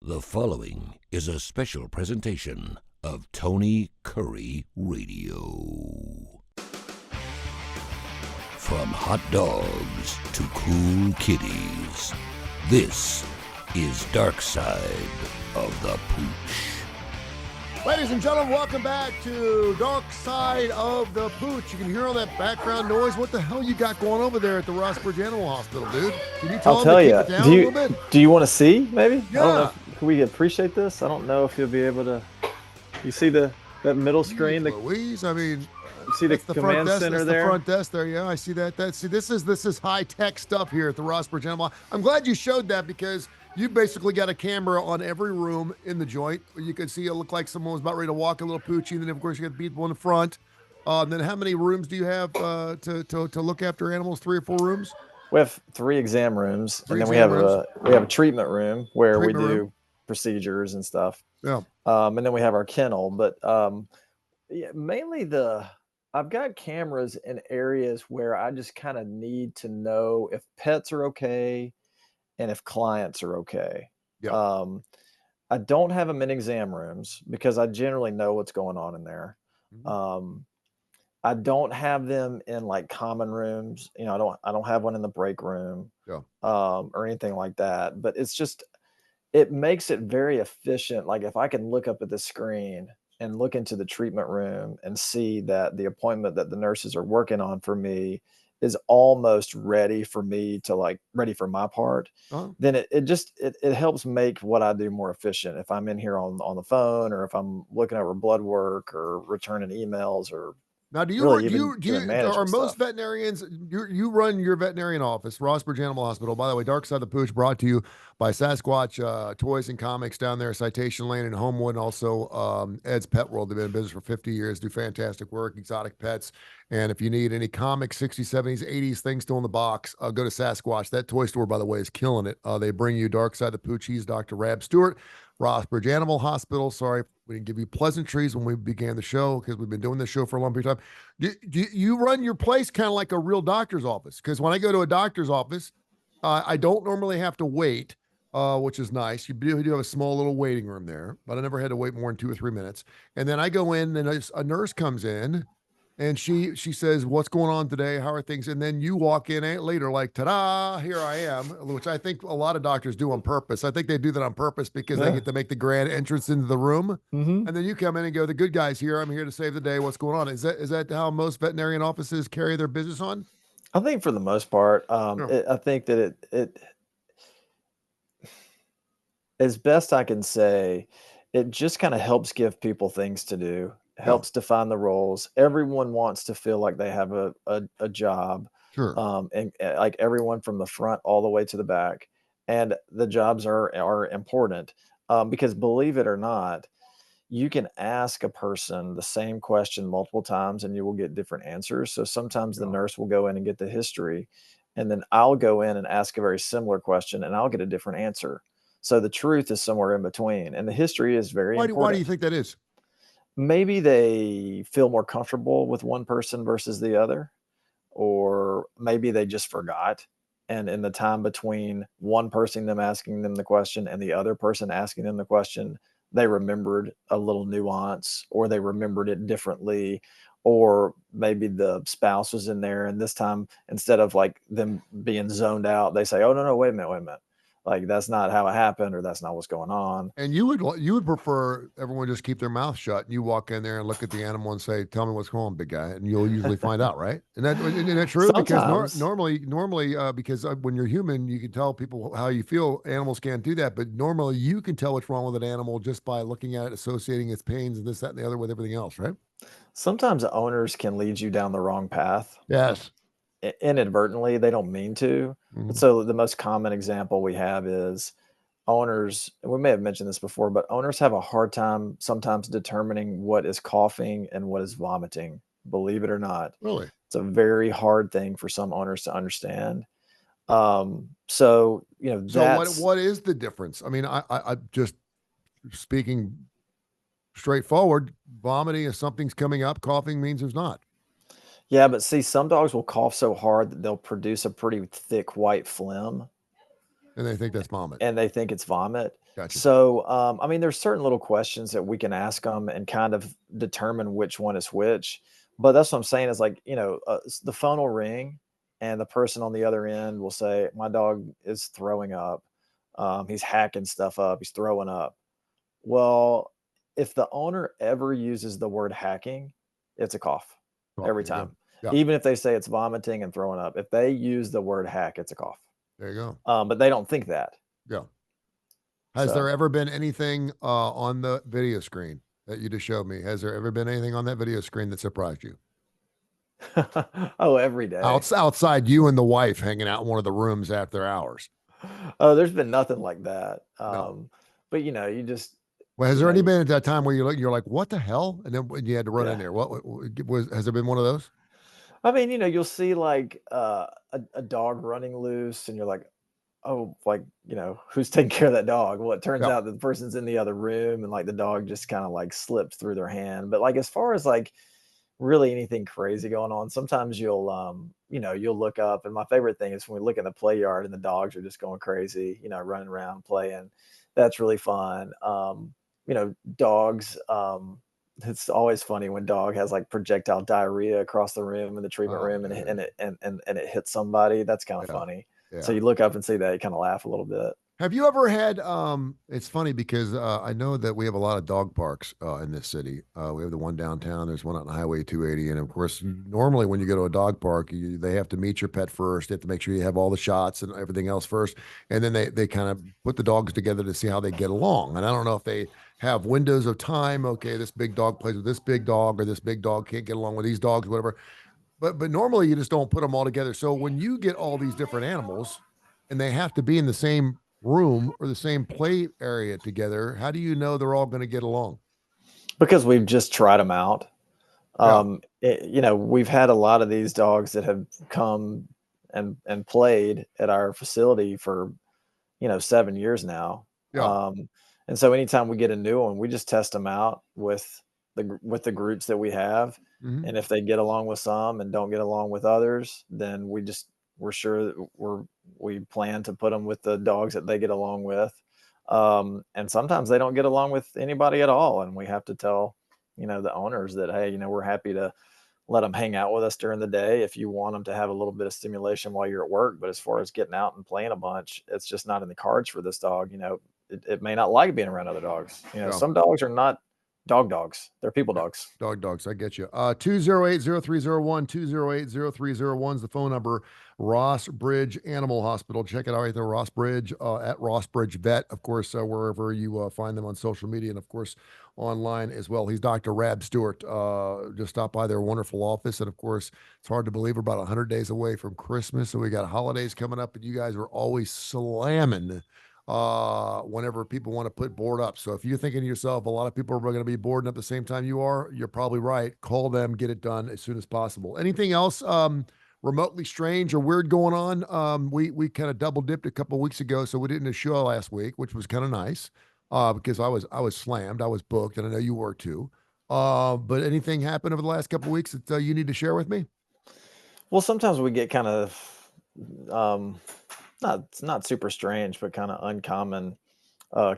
The following is a special presentation of Tony Curry Radio. From hot dogs to cool kitties, this is Darkside of the Pooch. Ladies and gentlemen, welcome back to Darkside of the Pooch. You can hear all that background noise. What the hell you got going over there at the Rossbridge Animal Hospital, dude? Can you tell I'll them tell to you. keep it down a little bit? Do you want to see? Maybe. Yeah. I don't know. Can we appreciate this? I don't know if you'll be able to. You see that middle screen? Louise, I mean, You see the command desk, center that's there? the front desk there. Yeah, I see that. This is high tech stuff here at the Rossbridge Animal. I'm glad you showed that because you basically got a camera on every room in the joint. You could see it look like someone was about ready to walk a little Poochie, and then of course you got the people in the front. Then how many rooms do you have to look after animals? 3 or 4 rooms? We have 3 exam rooms, Three and then we exam have a treatment room where we Treatment do room. procedures and stuff. Yeah. And then we have our kennel. But yeah, mainly I've got cameras in areas where I just kind of need to know if pets are okay and if clients are okay. Yeah. I don't have them in exam rooms because I generally know what's going on in there. Mhm. I don't have them in like common rooms. You know, I don't have one in the break room, Yeah. or anything like that. But it makes it very efficient. Like if I can look up at the screen and look into the treatment room and see that the appointment that the nurses are working on for me is almost ready for me to ready for my part, Uh-huh. then it helps make what I do more efficient. If I'm in here on the phone, or if I'm looking over blood work or returning emails, or Now, do you really run? even doing Are management most stuff. veterinarians? You run your veterinarian office, Rossbridge Animal Hospital. By the way, Dark Side of the Pooch brought to you by Sasquatch Toys and Comics down there, Citation Lane in Homewood, and also Ed's Pet World. They've been in business for 50 years, do fantastic work, exotic pets. And if you need any comics, 60s, 70s, 80s, things still in the box, go to Sasquatch. That toy store, by the way, is killing it. They bring you Dark Side of the Pooch. He's Dr. Rab Stewart. Rossbridge Animal Hospital. Sorry, we didn't give you pleasantries when we began the show because we've been doing this show for a long period of time. Do you run your place kind of like a real doctor's office? Because when I go to a doctor's office, I don't normally have to wait, which is nice. You do have a small little waiting room there, but I never had to wait more than 2 or 3 minutes. And then I go in, and a nurse comes in, and she says, "What's going on today? How are things?" And then you walk in later, like, "Ta-da! Here I am," which I think a lot of doctors do on purpose. I think they do that on purpose because they Yeah. get to make the grand entrance into the room. Mm-hmm. And then you come in and go, "The good guy's here. I'm here to save the day. What's going on?" Is that how most veterinarian offices carry their business on? I think for the most part, Yeah. I think that it as best I can say, it just kind of helps give people things to do, Yeah, helps define the roles. Everyone wants to feel like they have a job, sure. and like everyone from the front all the way to the back. And the jobs are important, because believe it or not, you can ask a person the same question multiple times and you will get different answers. So sometimes the Yeah. nurse will go in and get the history, and then I'll go in and ask a very similar question and I'll get a different answer. So the truth is somewhere in between, and the history is very Why do you important. think that is? Maybe they feel more comfortable with one person versus the other, or maybe they just forgot. And in the time between one person them asking them the question and the other person asking them the question, they remembered a little nuance, or they remembered it differently, or maybe the spouse was in there, and this time instead of like them being zoned out, they say, "Oh no, no, wait a minute, wait a minute. Like that's not how it happened, or that's not what's going on." And you would prefer everyone just keep their mouth shut, and you walk in there and look at the animal and say, "Tell me what's going on, big guy," and you'll usually find out, right? And isn't that true? Because Sometimes. normally, because when you're human, you can tell people how you feel. Animals can't do that, but normally you can tell what's wrong with an animal just by looking at it, associating its pains and this, that, and the other with everything else, right? Sometimes owners can lead you down the wrong path, Yes. inadvertently. They don't mean to. But Mhm. so the most common example we have is owners, and we may have mentioned this before, but owners have a hard time sometimes determining what is coughing and what is vomiting. Believe it or not, Really? it's a very hard thing for some owners to understand. So So that's what is the difference? I mean, I just speaking straightforward, vomiting if something's coming up, coughing means there's not. yeah. But see, some dogs will cough so hard that they'll produce a pretty thick white phlegm, And they think that's vomit. and they think it's vomit. Gotcha. So, I mean, there's certain little questions that we can ask them and kind of determine which one is which. But that's what I'm saying is like, the phone will ring and the person on the other end will say, my dog is throwing up. He's hacking stuff up. He's throwing up. Well, if the owner ever uses the word hacking, it's a cough Oh, every there you go. time. Yeah. Even if they say it's vomiting and throwing up, if they use the word hack, it's a cough. There you go. But they don't think that. Yeah. Has there So, ever been anything on the video screen that you just showed me? Has there ever been anything on that video screen that surprised you? oh, every day. Outside you and the wife hanging out in one of the rooms after hours. Oh, there's been nothing like that. No. But you just, Well, has you there know, any you- been at that time where you're like, what the hell? And then when you had to run in yeah. there, what was, has there been one of those? I mean, you'll see like a dog running loose, and you're like, oh, like, who's taking care of that dog? Well, it turns Yeah. out that the person's in the other room, and like the dog just kind of like slipped through their hand. But like as far as like really anything crazy going on, sometimes you'll look up, and my favorite thing is when we look in the play yard and the dogs are just going crazy, running around playing. That's really fun. Dogs, it's always funny when dog has like projectile diarrhea across the room in the treatment Oh, room, and dude. it hits somebody. That's kind of Yeah. funny. So Yeah. you look up and see that, you kind of laugh a little bit. Have you ever had it's funny because I know that we have a lot of dog parks in this city. We have the one downtown, there's one on Highway 280, and of course, normally when you go to a dog park, they have to meet your pet first. They have to make sure you have all the shots and everything else first, and then they kind of put the dogs together to see how they get along. And I don't know if they have windows of time. Okay, this big dog plays with this big dog, or this big dog can't get along with these dogs, whatever. But normally you just don't put them all together. So when you get all these different animals and they have to be in the same room or the same play area together, how do you know they're all going to get along? Because we've just tried them out. Yeah. We've had a lot of these dogs that have come and played at our facility for 7 years now. Yeah. And so anytime we get a new one, we just test them out with the groups that we have. Hmm. And if they get along with some and don't get along with others, then we're sure that we plan to put them with the dogs that they get along with. And sometimes they don't get along with anybody at all, and we have to tell the owners that, hey, we're happy to let them hang out with us during the day if you want them to have a little bit of stimulation while you're at work. But as far as getting out and playing a bunch, it's just not in the cards for this dog. It may not like being around other dogs. Yeah. Some dogs are not dogs. They're people Yeah. dogs. Dogs. I get you. 208-0301, 208-0301 is the phone number. Ross Bridge Animal Hospital. Check it out right there, Ross Bridge, at Ross Bridge Vet, of course, wherever you find them on social media and, of course, online as well. He's Dr. Rab Stewart. Just stop by their wonderful office. And, of course, it's hard to believe we're about 100 days away from Christmas. So we got holidays coming up, and you guys are always slamming whenever people want to put board up. So if you're thinking to yourself, a lot of people are going to be boarding up the same time you are, you're probably right. Call them, get it done as soon as possible. Anything else remotely strange or weird going on? We kind of double dipped a couple of weeks ago, so we didn't do a show last week, which was kind of nice because I was slammed, I was booked, and I know you were too. But anything happened over the last couple of weeks that you need to share with me? Well, sometimes we get kind of um, not super strange, but kind of uncommon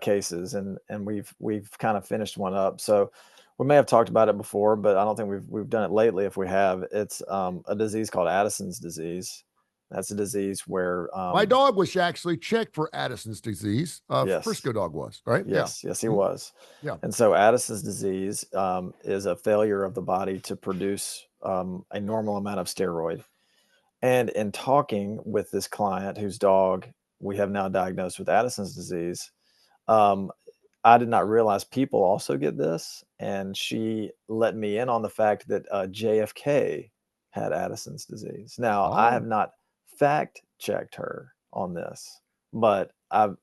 cases, and we've kind of finished one up. So we may have talked about it before, but I don't think we've done it lately. If we have, it's a disease called Addison's disease. That's a disease where My dog was actually checked for Addison's disease. yes, Frisco dog was, right? Yeah. yes, he Mhm. was. Yeah. And so Addison's disease is a failure of the body to produce a normal amount of steroid. And in talking with this client whose dog we have now diagnosed with Addison's disease, um, I did not realize people also get this, and she let me in on the fact that JFK had Addison's disease. Now, I Oh, have not fact checked her on this, but I've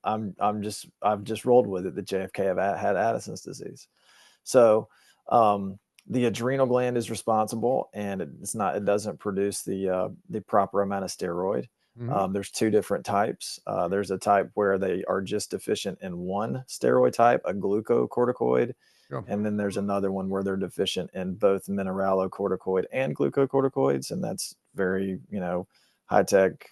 just rolled with it that JFK had Addison's disease. So the adrenal gland is responsible, and it doesn't produce the proper amount of steroid. mhm. There's two different types. There's a type where they are just deficient in one steroid type, a glucocorticoid, Yeah. and then there's another one where they're deficient in both mineralocorticoid and glucocorticoids, and that's very high-tech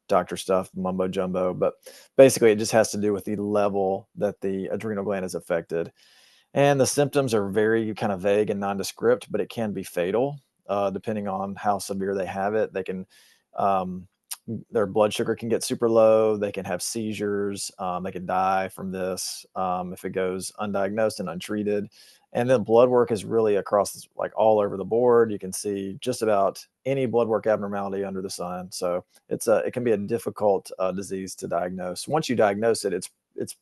doctor stuff, mumbo jumbo, but basically it just has to do with the level that the adrenal gland is affected. And the symptoms are very kind of vague and nondescript, but it can be fatal depending on how severe they have it. They can, their blood sugar can get super low. They can have seizures. They can die from this if it goes undiagnosed and untreated. And then blood work is really across, like all over the board. You can see just about any blood work abnormality under the sun. So it can be a difficult disease to diagnose. Once you diagnose it, it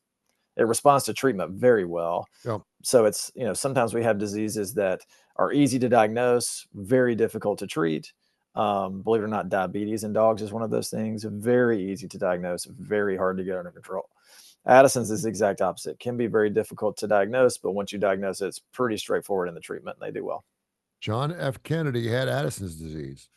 responds to treatment very well. Yeah. So it's, sometimes we have diseases that are easy to diagnose, very difficult to treat. Believe it or not, diabetes in dogs is one of those things. Very easy to diagnose, very hard to get under control. Addison's is the exact opposite. Can be very difficult to diagnose, but once you diagnose it, it's pretty straightforward in the treatment, and they do well. John F. Kennedy had Addison's disease,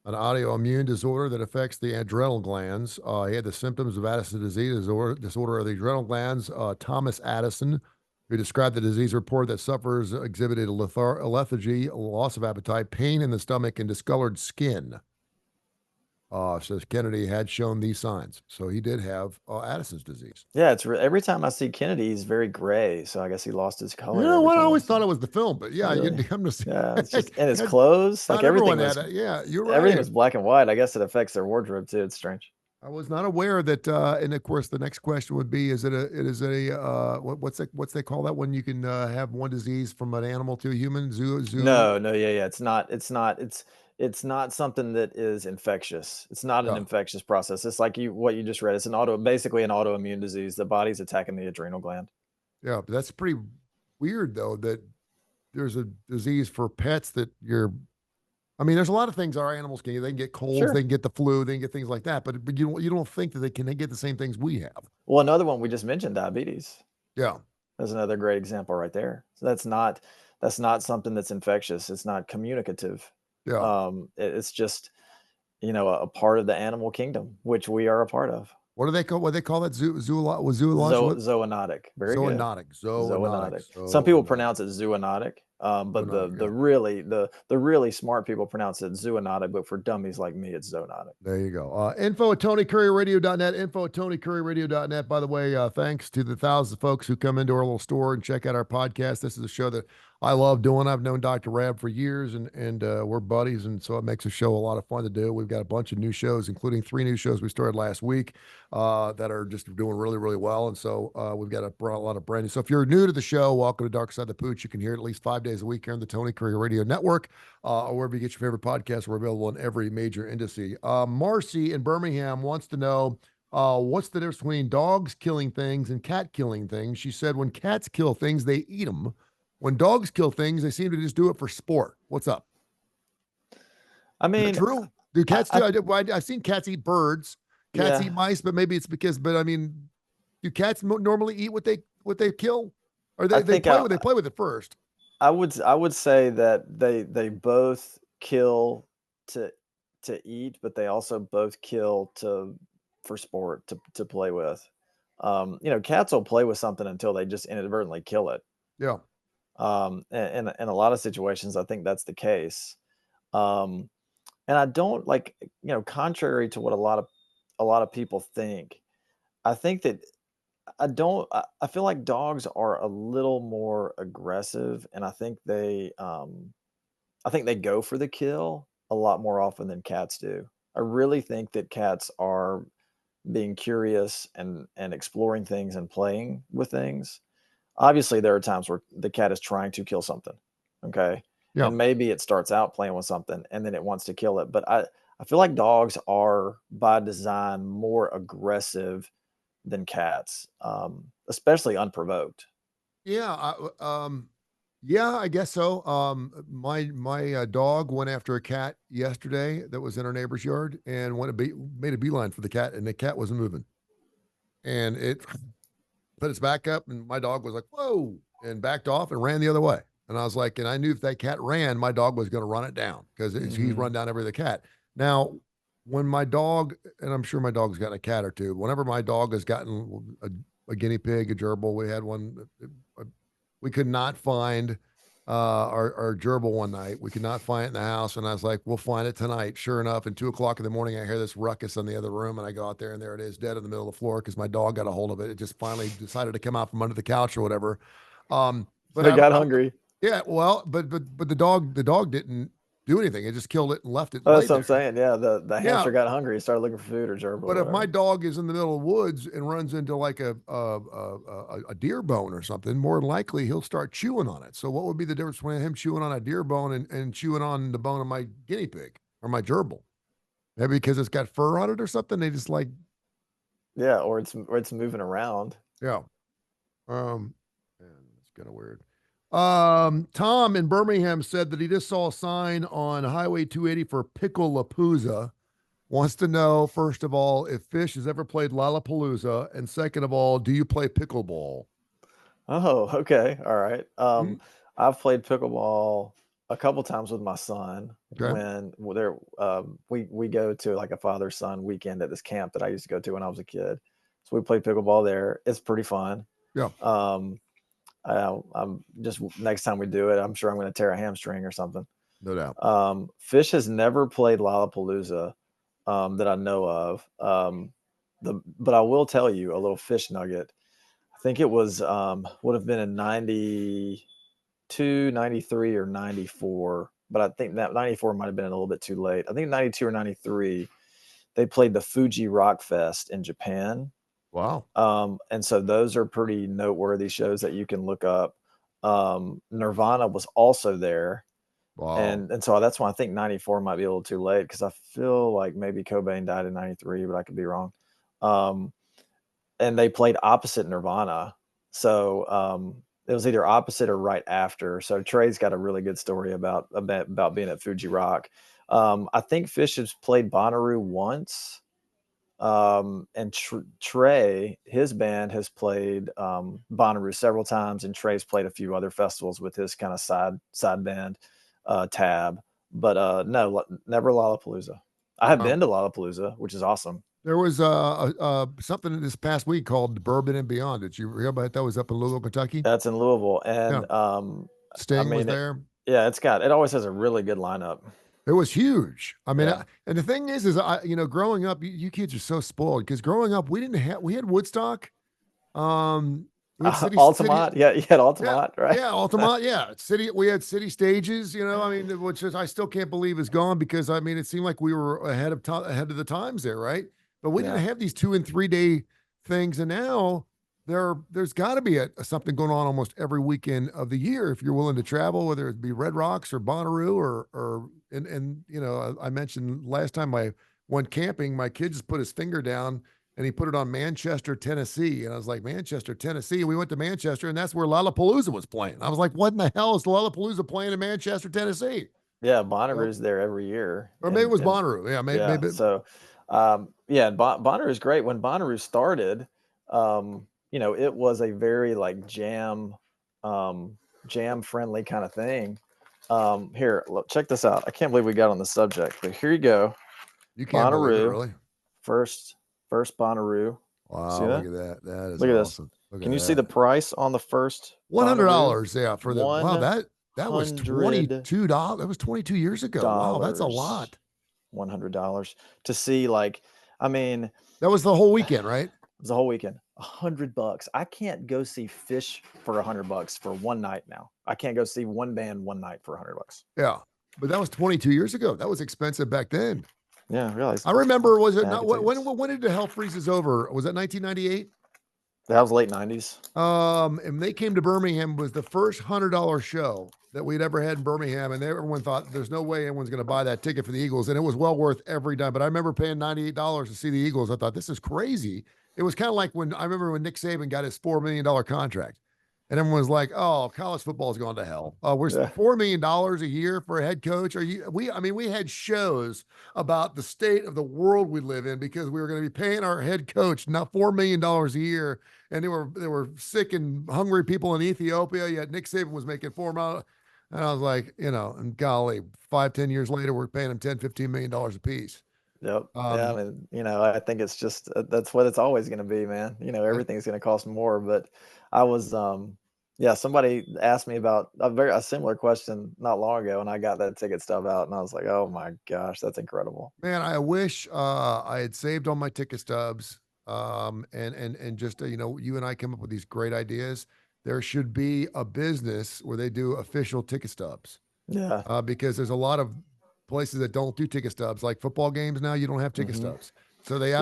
an autoimmune disorder that affects the adrenal glands. He had the symptoms of Addison's disease, disorder of the adrenal glands. Thomas Addison, who described the disease, report that sufferers exhibited lethargy, loss of appetite, pain in the stomach, and discolored skin. Says Kennedy had shown these signs. So he did have Addison's disease. Yeah, every time I see Kennedy, he's very gray. So I guess he lost his color. You know what? I always thought it was the film, but yeah, Really? you come to see. Yeah, it's just, and his clothes, like everything was, yeah, you're right. everything was black and white. I guess it affects their wardrobe too. It's strange. I was not aware that, and of course, the next question would be: what's they call that when you can have one disease from an animal to a human? Zoo? No, yeah. It's not something that is infectious. It's not an infectious process. It's like what you just read. It's basically an autoimmune disease. The body's attacking the adrenal gland. Yeah, but that's pretty weird though, that there's a disease for pets that there's a lot of things our animals can get. They can get colds, Sure. They can get the flu, they can get things like that. But you don't think that they get the same things we have. Well, another one we just mentioned, diabetes. Yeah. That's another great example right there. So that's not something that's infectious. It's not communicative. Yeah. It's just, a part of the animal kingdom, which we are a part of. What do they call that? Zoonodic. Very zoonotic. good. Zoonotic. Some people pronounce it zoonotic. But the really smart people pronounce it zoonotic, but for dummies like me, it's zoonotic. There you go. Info at TonyCurryRadio.net. Info at TonyCurryRadio.net. By the way, thanks to the thousands of folks who come into our little store and check out our podcast. This is a show that I love doing. I've known Dr. Rab for years, and we're buddies, and so it makes the show a lot of fun to do. We've got a bunch of new shows, including 3 new shows we started last week that are just doing really, really well. And so we've got a lot of brand new. So if you're new to the show, welcome to Darkside the Pooch. You can hear it at least 5 days a week here on the Tony Curry Radio Network, or wherever you get your favorite podcasts. We're available on every major industry. Marcy in Birmingham wants to know what's the difference between dogs killing things and cat killing things. She said when cats kill things, they eat them. When dogs kill things, they seem to just do it for sport. What's up? I mean, true. Do cats do? I've seen cats eat birds. Cats eat mice, but maybe it's because. But I mean, do cats normally eat what they kill, or they play with it first? I would say that they both kill to eat, but they also both kill for sport to play with. Cats will play with something until they just inadvertently kill it. Yeah. In a lot of situations, I think that's the case. And I don't contrary to what a lot of people think, I think that I feel like dogs are a little more aggressive, and I think they go for the kill a lot more often than cats do. I really think that cats are being curious and exploring things and playing with things. Obviously, there are times where the cat is trying to kill something, okay? Yeah. And maybe it starts out playing with something and then it wants to kill it. But I feel like dogs are, by design, more aggressive than cats, especially unprovoked. Yeah, I guess so. My dog went after a cat yesterday that was in our neighbor's yard and made a beeline for the cat, and the cat wasn't moving. And it put its back up, and my dog was like, whoa, and backed off and ran the other way. And I was like, and I knew if that cat ran, my dog was going to run it down because he's run down every other cat. Now, when my dog, and I'm sure my dog's gotten a cat or two, whenever my dog has gotten a guinea pig, a gerbil, we had one, we could not find our gerbil one night. We could not find it in the house, and I was like, "We'll find it tonight." Sure enough, at 2 o'clock in the morning, I hear this ruckus in the other room, and I go out there, and there it is, dead in the middle of the floor because my dog got a hold of it. It just finally decided to come out from under the couch or whatever. But They got hungry. yeah, well, but the dog didn't do anything. It just killed it and left it Oh, lay that's what I'm there. saying. Yeah, the Yeah, hamster got hungry. He started looking for food or gerbil but or if my whatever. dog is in the middle of the woods and runs into like a deer bone or something, more than likely he'll start chewing on it. So what would be the difference between him chewing on a deer bone and chewing on the bone of my guinea pig or my gerbil? Maybe because it's got fur on it or something. They just like, Yeah, or it's moving around. yeah. Man, it's kind of weird. Tom in Birmingham said that he just saw a sign on Highway 280 for Pickle-a-Pooza. Wants to know, first of all, if Fish has ever played Lollapalooza, and second of all, do you play pickleball? Oh, okay. All right. Mhm. I've played pickleball a couple times with my son Okay. when we go to like a father-son weekend at this camp that I used to go to when I was a kid. So we played pickleball there. It's pretty fun. Yeah, Um, I'm just next time we do it, I'm sure I'm going to tear a hamstring or something. no doubt. Fish has never played Lollapalooza that I know of. But I will tell you a little fish nugget. I think it was would have been in 92, 93, or 94. But I think that 94 might have been a little bit too late. I think 92 or 93, they played the Fuji Rock Fest in Japan. Wow. And so those are pretty noteworthy shows that you can look up. Nirvana was also there. Wow. And so that's why I think 94 might be a little too late because I feel like maybe Cobain died in 93, but I could be wrong. And they played opposite Nirvana. So it was either opposite or right after. So Trey's got a really good story about being at Fuji Rock. I think Fish has played Bonnaroo once. And Trey, his band has played Bonnaroo several times, and Trey's played a few other festivals with his kind of side band Tab. But no, never Lollapalooza. I have been to Lollapalooza, which is awesome. There was something this past week called Bourbon and Beyond. Did you hear about that? Was up in Louisville, Kentucky? That's in Louisville, Yeah. and I Sting was mean, there. yeah, it always has a really good lineup. It was huge. I mean, Yeah. and the thing is growing up, you kids are so spoiled because growing up, we had Woodstock. We had Altamont, yeah, you had yeah, Altamont, right? yeah, Altamont, yeah, we had city stages. I mean, which is I still can't believe is gone because I mean, it seemed like we were ahead of the times there, right? But we didn't Yeah. have these 2 and 3 day things, and now there's got to be something going on almost every weekend of the year if you're willing to travel, whether it be Red Rocks or Bonnaroo or I mentioned last time I went camping, my kid just put his finger down and he put it on Manchester, Tennessee, and I was like, Manchester, Tennessee. We went to Manchester, and that's where Lollapalooza was playing. I was like, what in the hell is Lollapalooza playing in Manchester, Tennessee? Yeah, Well, Bonnaroo's there every year, or maybe it was and Bonnaroo. Yeah, yeah. maybe. So, yeah, Bonnaroo is great. When Bonnaroo started, it was a very like jam friendly kind of thing. Here, look, check this out. I can't believe we got on the subject, but here you go. You can't believe it, Bonnaroo, really. first Bonnaroo. See Wow, that? look at that. That is Look at this. awesome. Look Can at you see that. the price on the first Bonnaroo? $100, yeah, for the wow, that was $100. $22. That was 22 years ago. Wow, that's a lot. $100 to see, like, I mean, That was the whole weekend, right? it was the whole weekend. $100. I can't go see Fish for $100 for one night now. I can't go see one band one night for $100. Yeah, but that was 22 years ago. That was expensive back then. Yeah, I realize. I remember, was it not Bag of tickets. when did the Hell Freezes Over? Was that 1998? That was late 90s. And they came to Birmingham. Was the first $100 show that we'd ever had in Birmingham, and everyone thought there's no way anyone's going to buy that ticket for the Eagles, and it was well worth every dime. But I remember paying $98 to see the Eagles. I thought this is crazy. It was kind of like when Nick Saban got his $4 million contract, and everyone was like, "Oh, college football's gone to hell. We're Yeah. $4 million a year for a head coach." We had shows about the state of the world we live in because we were going to be paying our head coach not $4 million a year. And there were sick and hungry people in Ethiopia. Yet Nick Saban was making $4 million. And I was like, and golly, 5-10 years later, we're paying him $10-15 million a piece. Yep. Yeah, I mean, I think it's just that's what it's always going to be, man. Everything's going to cost more. But I was Yeah, somebody asked me about a similar question not long ago, and I got that ticket stub out, and I was like, "Oh my gosh, that's incredible." Man, I wish I had saved all my ticket stubs. And just you and I come up with these great ideas. There should be a business where they do official ticket stubs. Yeah. Because there's a lot of places that don't do ticket stubs, like football games now, you don't have ticket Hmm. stubs. So Yeah. they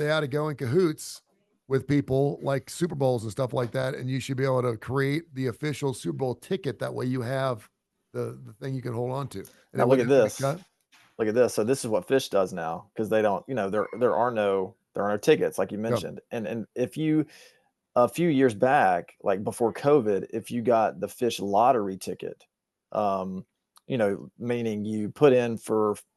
ought to go in cahoots with people like Super Bowls and stuff like that, and you should be able to create the official Super Bowl ticket. That way you have the thing you can hold on to, and Now it look at wouldn't have to be this. cut. Look at this. So this is what Fish does now because they don't, there are no tickets like you Yep. mentioned. And if you a few years back, like before COVID, if you got the Fish lottery ticket, um, meaning you put in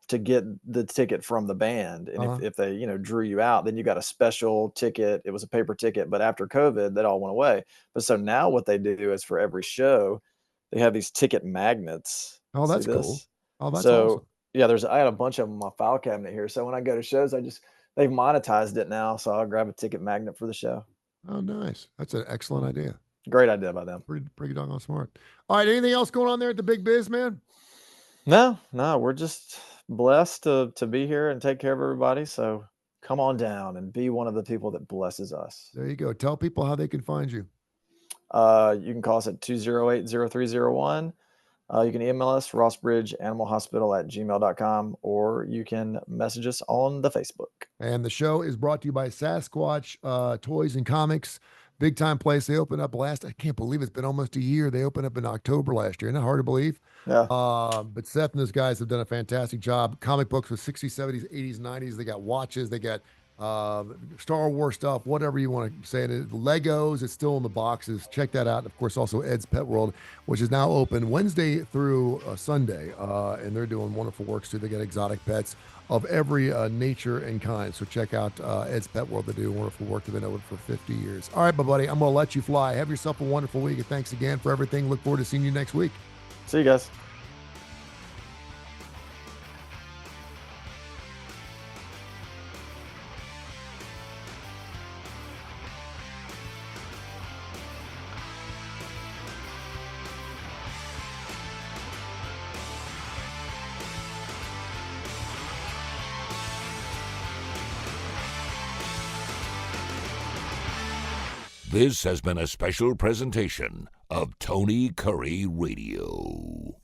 to get the ticket from the band, and Uh-huh. if they drew you out, then you got a special ticket. It was a paper ticket, but after COVID, that all went away. But so now what they do is for every show, they have these ticket magnets. Oh, See that's cool. this? Oh, that's So awesome. yeah, I had a bunch of them in my file cabinet here. So when I go to shows, they've monetized it now. So I'll grab a ticket magnet for the show. Oh, nice. That's an excellent idea. Great idea by them. Pretty doggone smart. All right, anything else going on there at the Big Biz, man? No, no, we're just blessed to be here and take care of everybody. So come on down and be one of the people that blesses us. There you go. Tell people how they can find you. You can call us at 208-0301. You can email us, rossbridgeanimalhospital@gmail.com, or you can message us on the Facebook. And the show is brought to you by Sasquatch Toys and Comics. Big time place. They opened up I can't believe it's been almost a year. They opened up in October last year. Isn't that hard to believe? Yeah. But Seth and those guys have done a fantastic job. Comic books with 60s, 70s, 80s, 90s. They got watches. They got Star Wars stuff, whatever you want to say. And Legos, it's still in the boxes. Check that out. And of course, also Ed's Pet World, which is now open Wednesday through Sunday. And they're doing wonderful works too. They got exotic pets of every nature and kind. So check out Ed's Pet World. They do wonderful work. They've been open for 50 years. All right, my buddy, I'm going to let you fly. Have yourself a wonderful week. And thanks again for everything. Look forward to seeing you next week. See you guys. This has been a special presentation of Tony Curry Radio.